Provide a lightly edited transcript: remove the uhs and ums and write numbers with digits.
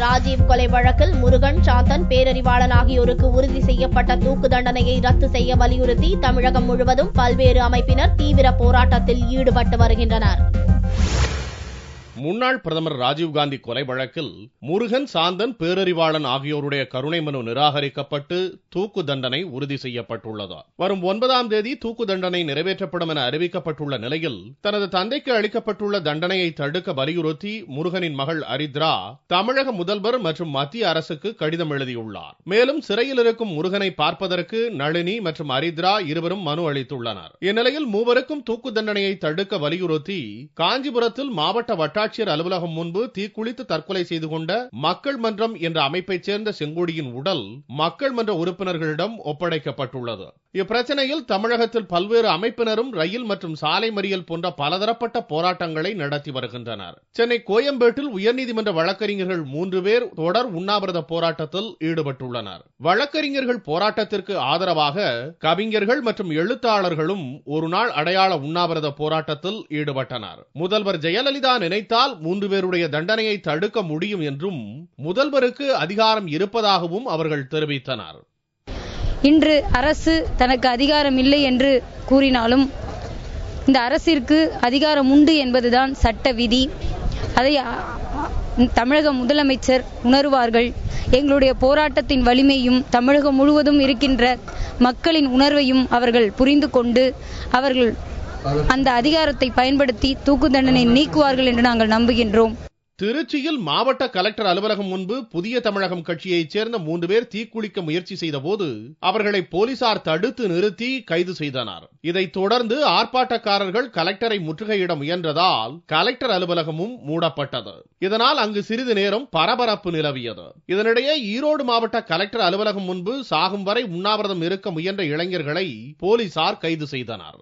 ராஜீவ் கொலை வழக்கில் முருகன், சாந்தன், பேரறிவாளன் ஆகியோருக்கு உறுதி செய்யப்பட்ட தூக்கு தண்டனையை ரத்து செய்ய வலியுறுத்தி தமிழகம் முழுவதும் பல்வேறு அமைப்பினர் தீவிர போராட்டத்தில் ஈடுபட்டு வருகின்றனர். முன்னாள் பிரதமர் ராஜீவ்காந்தி கொலை வழக்கில் முருகன், சாந்தன், பேரறிவாளன் ஆகியோருடைய கருணை மனு நிராகரிக்கப்பட்டு தூக்கு தண்டனை உறுதி செய்யப்பட்டுள்ளது. வரும் 9ஆம் தேதி தூக்கு தண்டனை நிறைவேற்றப்படும் என அறிவிக்கப்பட்டுள்ள நிலையில் தனது தந்தைக்கு அளிக்கப்பட்டுள்ள தண்டனையை தடுக்க வலியுறுத்தி முருகனின் மகள் அரித்ரா தமிழக முதல்வர் மற்றும் மத்திய அரசுக்கு கடிதம் எழுதியுள்ளார். மேலும் சிறையில் இருக்கும் முருகனை பார்ப்பதற்கு நளினி மற்றும் அரித்ரா இருவரும் மனு அளித்துள்ளனர். இந்நிலையில் மூவருக்கும் தூக்கு தண்டனையை தடுக்க வலியுறுத்தி காஞ்சிபுரத்தில் மாவட்ட வட்டாட்சியர் அலுவலகம் முன்பு தீக்குளித்து தற்கொலை செய்து கொண்ட மக்கள் மன்றம் என்ற அமைப்பைச் சேர்ந்த செங்கோடியின் உடல் மக்கள் மன்ற உறுப்பினர்களிடம் ஒப்படைக்கப்பட்டுள்ளது. இப்பிரச்சனையில் தமிழகத்தில் பல்வேறு அமைப்பினரும் ரயில் மற்றும் சாலை மறியல் போன்ற பலதரப்பட்ட போராட்டங்களை நடத்தி வருகின்றனர். சென்னை கோயம்பேட்டில் உயர்நீதிமன்ற வழக்கறிஞர்கள் 3 பேர் தொடர் உண்ணாவிரத போராட்டத்தில் ஈடுபட்டுள்ளனர். வழக்கறிஞர்கள் போராட்டத்திற்கு ஆதரவாக கவிஞர்கள் மற்றும் எழுத்தாளர்களும் ஒரு நாள் அடையாள உண்ணாவிரத போராட்டத்தில் ஈடுபட்டனர். முதல்வர் ஜெயலலிதா நினைத்தால் 3 பேருடைய தண்டனையை தடுக்க முடியும் என்றும் முதல்வருக்கு அதிகாரம் இருப்பதாகவும் அவர்கள் தெரிவித்தனர். இன்று அரசு தனக்கு அதிகாரம் இல்லை என்று கூறினாலும் இந்த அரசிற்கு அதிகாரம் உண்டு என்பதுதான் சட்ட விதி. அதை தமிழக முதலமைச்சர் உணர்வார்கள். எங்களுடைய போராட்டத்தின் வலிமையும் தமிழகம் முழுவதும் இருக்கின்ற மக்களின் உணர்வையும் அவர்கள் புரிந்து கொண்டு அவர்கள் அந்த அதிகாரத்தை பயன்படுத்தி தூக்கு தண்டனை நீக்குவார்கள் என்று நாங்கள் நம்புகின்றோம். திருச்சியில் மாவட்ட கலெக்டர் அலுவலகம் முன்பு புதிய தமிழகம் கட்சியைச் சேர்ந்த 3 பேர் தீக்குளிக்க முயற்சி செய்த போது அவர்களை போலீசார் தடுத்து நிறுத்தி கைது செய்தனர். இதைத் தொடர்ந்து ஆர்ப்பாட்டக்காரர்கள் கலெக்டரை முற்றுகையிட முயன்றதால் கலெக்டர் அலுவலகமும் மூடப்பட்டது. இதனால் அங்கு சிறிது நேரம் பரபரப்பு நிலவியது. இதனிடையே ஈரோடு மாவட்ட கலெக்டர் அலுவலகம் முன்பு சாகும் வரை உண்ணாவிரதம் இருக்க முயன்ற இளைஞர்களை போலீசார் கைது செய்தனர்.